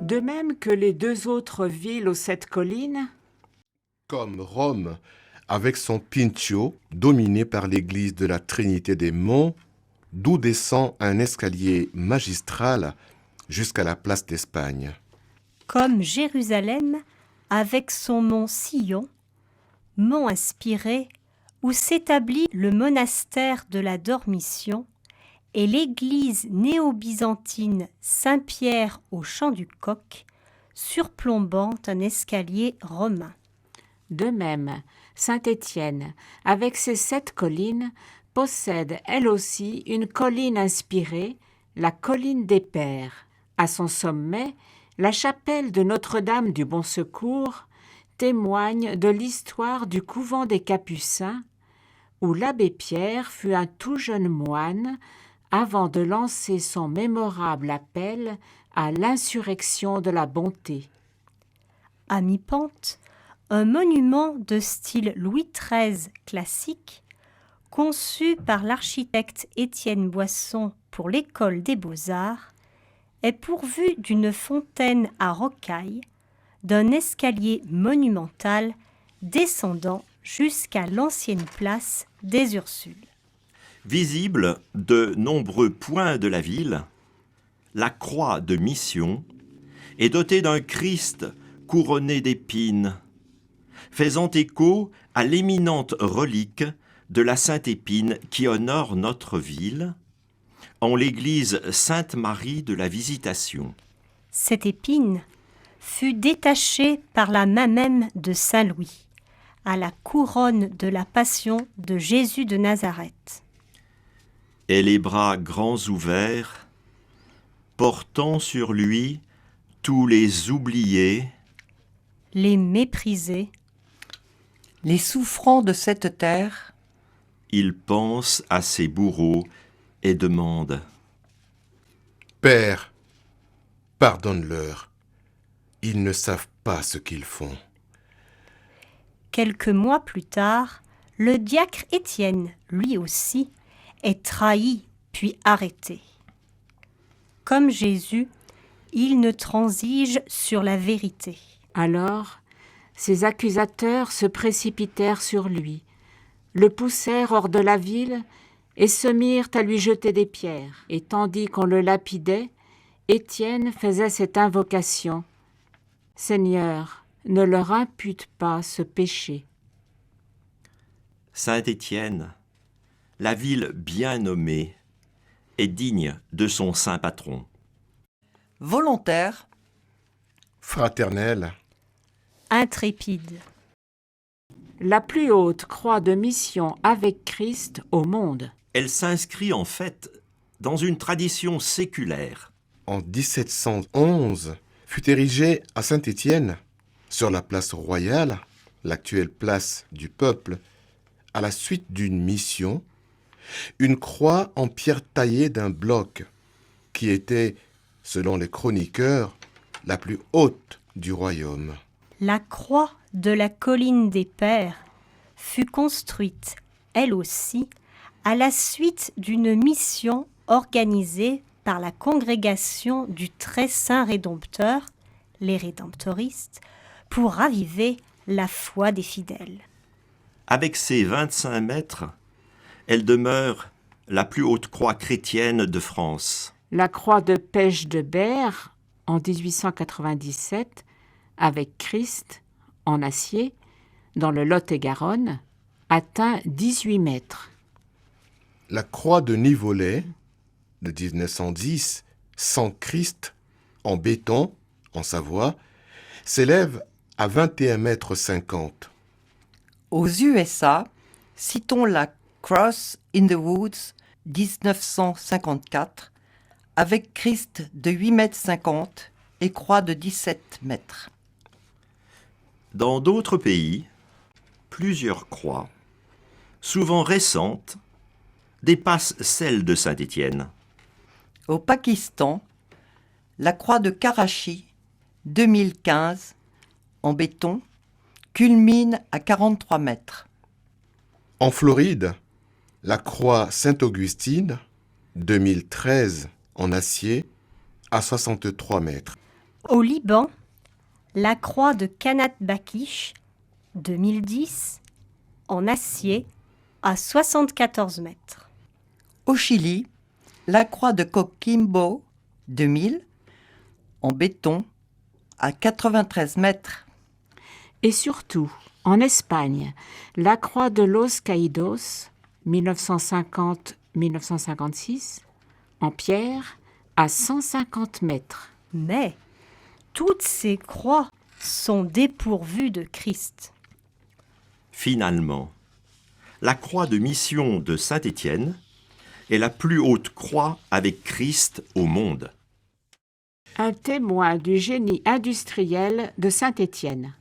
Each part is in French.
De même que les deux autres villes aux 7 collines, Comme Rome, avec son Pincio, dominé par l'église de la Trinité des Monts, d'où descend un escalier magistral jusqu'à la place d'Espagne. Comme Jérusalem, avec son mont Sion, mont inspiré, où s'établit le monastère de la Dormition, et l'église néo-byzantine Saint-Pierre au Champ du Coq, surplombant un escalier romain. de même, Saint-Étienne, avec ses 7 collines, possède elle aussi une colline inspirée, la colline des Pères. À son sommet, la chapelle de Notre-Dame du Bon Secours témoigne de l'histoire du couvent des Capucins, où l'abbé Pierre fut un tout jeune moine avant de lancer son mémorable appel à l'insurrection de la bonté. À mi-pente, un monument de style Louis XIII classique, conçu par l'architecte Étienne Boisson pour l'École des Beaux-Arts, est pourvu d'une fontaine à rocailles, d'un escalier monumental descendant jusqu'à l'ancienne place des Ursules. Visible de nombreux points de la ville, la croix de Mission est dotée d'un Christ couronné d'épines, faisant écho à l'éminente relique de la Sainte Épine qui honore notre ville, en l'église Sainte-Marie de la Visitation. Cette épine fut détachée par la main même de Saint Louis, à la couronne de la Passion de Jésus de Nazareth. Et les bras grands ouverts, portant sur lui tous les oubliés, Les méprisés, Les souffrants de cette terre, il pense à ses bourreaux et demande « Père, pardonne-leur, ils ne savent pas ce qu'ils font. » quelques mois plus tard, le diacre Étienne, lui aussi, est trahi puis arrêté. Comme Jésus, il ne transige sur la vérité. Alors, ses accusateurs se précipitèrent sur lui, le poussèrent hors de la ville et se mirent à lui jeter des pierres. Et tandis qu'on le lapidait, Étienne faisait cette invocation : « Seigneur, ne leur impute pas ce péché. » Saint-Étienne, la ville bien nommée, est digne de son saint patron. volontaire, Fraternel, Intrépide. La plus haute croix de mission avec Christ au monde. Elle s'inscrit en fait dans une tradition séculaire. en 1711, fut érigée à Saint-Étienne, sur la place royale, l'actuelle place du peuple, à la suite d'une mission, une croix en pierre taillée d'un bloc, qui était, selon les chroniqueurs, la plus haute du royaume. La croix de la colline des Pères fut construite, elle aussi, à la suite d'une mission organisée par la congrégation du Très Saint Rédempteur, les Rédemptoristes, pour raviver la foi des fidèles. Avec ses 25 mètres, elle demeure la plus haute croix chrétienne de France. La croix de Pêche de Berre, en 1897, avec Christ, en acier, dans le Lot-et-Garonne, atteint 18 mètres. La croix de Nivolais, de 1910, sans Christ, en béton, en Savoie, s'élève à 21,50 mètres. aux USA, citons la Cross in the Woods 1954, avec Christ de 8,50 mètres et croix de 17 mètres. Dans d'autres pays, plusieurs croix, souvent récentes, dépassent celle de Saint-Étienne. Au Pakistan, la croix de Karachi 2015, en béton, culmine à 43 mètres. En Floride, la croix Sainte-Augustine, 2013, en acier, à 63 mètres. Au Liban, la croix de Kanat Bakish, 2010, en acier, à 74 mètres. Au Chili, la croix de Coquimbo, 2000, en béton, à 93 mètres. Et surtout, en Espagne, la croix de Los Caídos, 1950-1956, en pierre, à 150 mètres. Mais toutes ces croix sont dépourvues de Christ. Finalement, la croix de mission de Saint-Étienne est la plus haute croix avec Christ au monde. Un témoin du génie industriel de Saint-Étienne.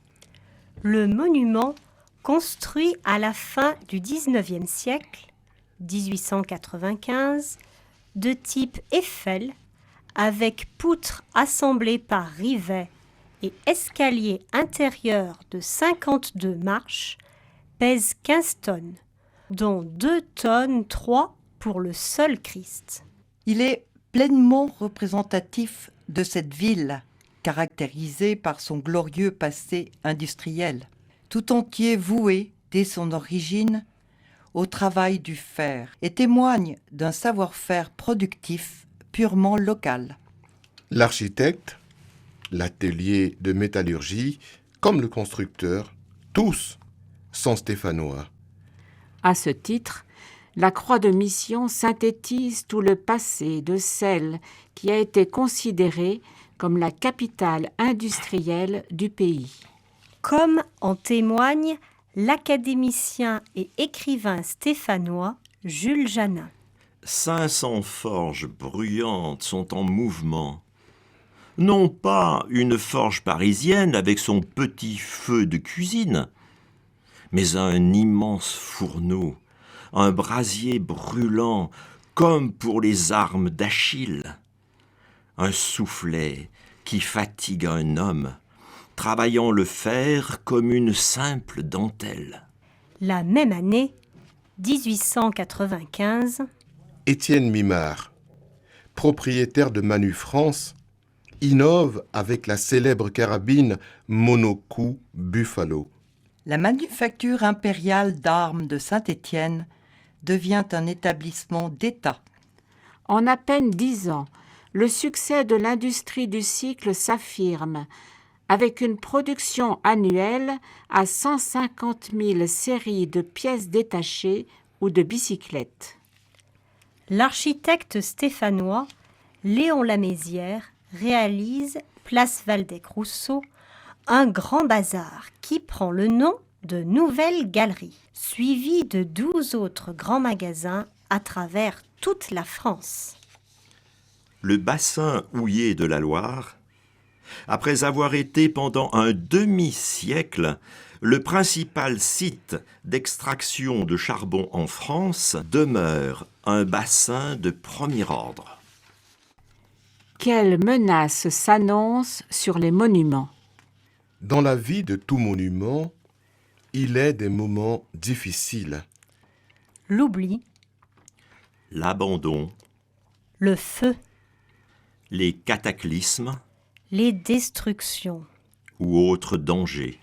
Le monument, construit à la fin du XIXe siècle, 1895, de type Eiffel, avec poutres assemblées par rivets et escalier intérieur de 52 marches, pèse 15 tonnes, dont 2 tonnes 3 pour le seul Christ. Il est pleinement représentatif de cette ville, caractérisée par son glorieux passé industriel, tout entier voué, dès son origine, au travail du fer, et témoigne d'un savoir-faire productif purement local. L'architecte, l'atelier de métallurgie, comme le constructeur, tous sont stéphanois. À ce titre, la croix de mission synthétise tout le passé de celle qui a été considérée comme la capitale industrielle du pays. Comme en témoigne l'académicien et écrivain stéphanois Jules Janin. 500 forges bruyantes sont en mouvement. Non pas une forge parisienne avec son petit feu de cuisine, mais un immense fourneau, un brasier brûlant comme pour les armes d'Achille. Un soufflet qui fatigue un homme, travaillant le fer comme une simple dentelle. La même année, 1895, Étienne Mimard, propriétaire de Manu France, innove avec la célèbre carabine monocoup Buffalo. La manufacture impériale d'armes de Saint-Étienne devient un établissement d'État. En à peine 10 ans, le succès de l'industrie du cycle s'affirme, avec une production annuelle à 150 000 séries de pièces détachées ou de bicyclettes. l'architecte stéphanois Léon Lamézière réalise, place Waldeck-Rousseau, un grand bazar qui prend le nom de Nouvelle Galerie, suivi de 12 autres grands magasins à travers toute la France. Le bassin houillé de la Loire, après avoir été pendant un demi-siècle le principal site d'extraction de charbon en France, demeure un bassin de premier ordre. Quelle menace s'annonce sur les monuments? Dans la vie de tout monument, il est des moments difficiles. L'oubli, L'abandon, le feu, les cataclysmes les destructions. ou autres dangers.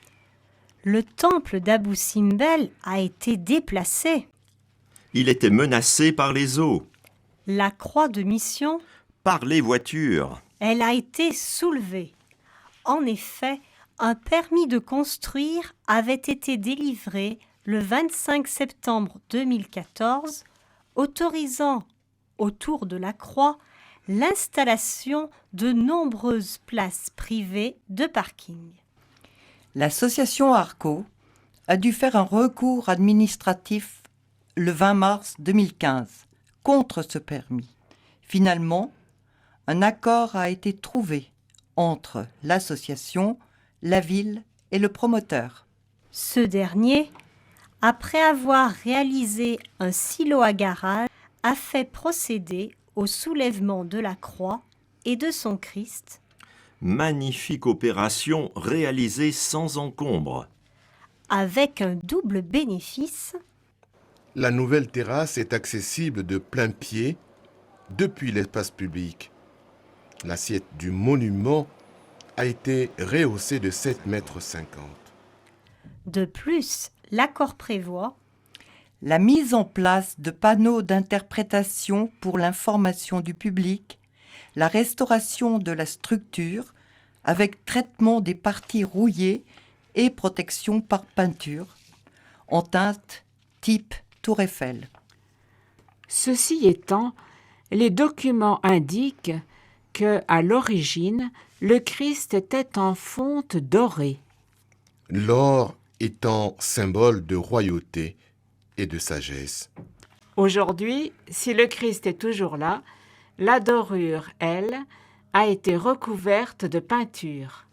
Le temple d'Abou Simbel a été déplacé. Il était menacé par les eaux, La croix de mission, par les voitures. elle a été soulevée. En effet, un permis de construire avait été délivré le 25 septembre 2014, autorisant, autour de la croix, l'installation de nombreuses places privées de parking. L'association Arco a dû faire un recours administratif le 20 mars 2015 contre ce permis. Finalement, un accord a été trouvé entre l'association, la ville et le promoteur. Ce dernier, après avoir réalisé un silo à garage, a fait procéder au soulèvement de la croix et de son Christ, Magnifique opération réalisée sans encombre. avec un double bénéfice. La nouvelle terrasse est accessible de plein pied depuis l'espace public. L'assiette du monument a été rehaussé de 7,50 mètres. De plus, l'accord prévoit La mise en place de panneaux d'interprétation pour l'information du public, la restauration de la structure avec traitement des parties rouillées et protection par peinture, en teinte type Tour Eiffel. Ceci étant, les documents indiquent que, à l'origine, le Christ était en fonte dorée. L'or étant symbole de royauté et de sagesse. Aujourd'hui, si le Christ est toujours là, la dorure, elle, a été recouverte de peinture.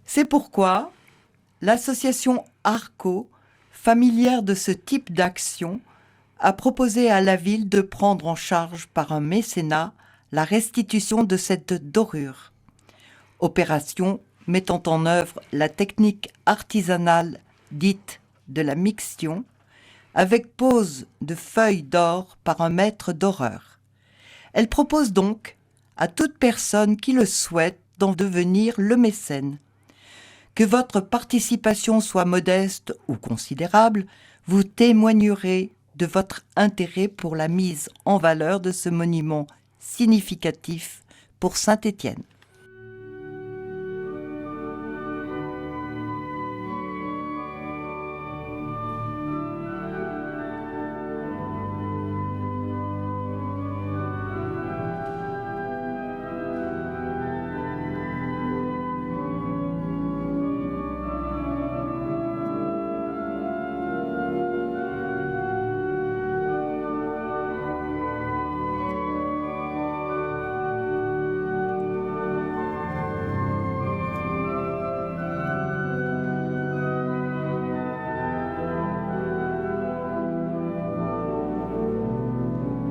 C'est pourquoi l'association ARCO, familière de ce type d'action, a proposé à la ville de prendre en charge par un mécénat la restitution de cette dorure. Opération mettant en œuvre la technique artisanale dite de la miction, avec pose de feuilles d'or par un maître doreur. Elle propose donc à toute personne qui le souhaite d'en devenir le mécène. Que votre participation soit modeste ou considérable, vous témoignerez de votre intérêt pour la mise en valeur de ce monument significatif pour Saint-Étienne.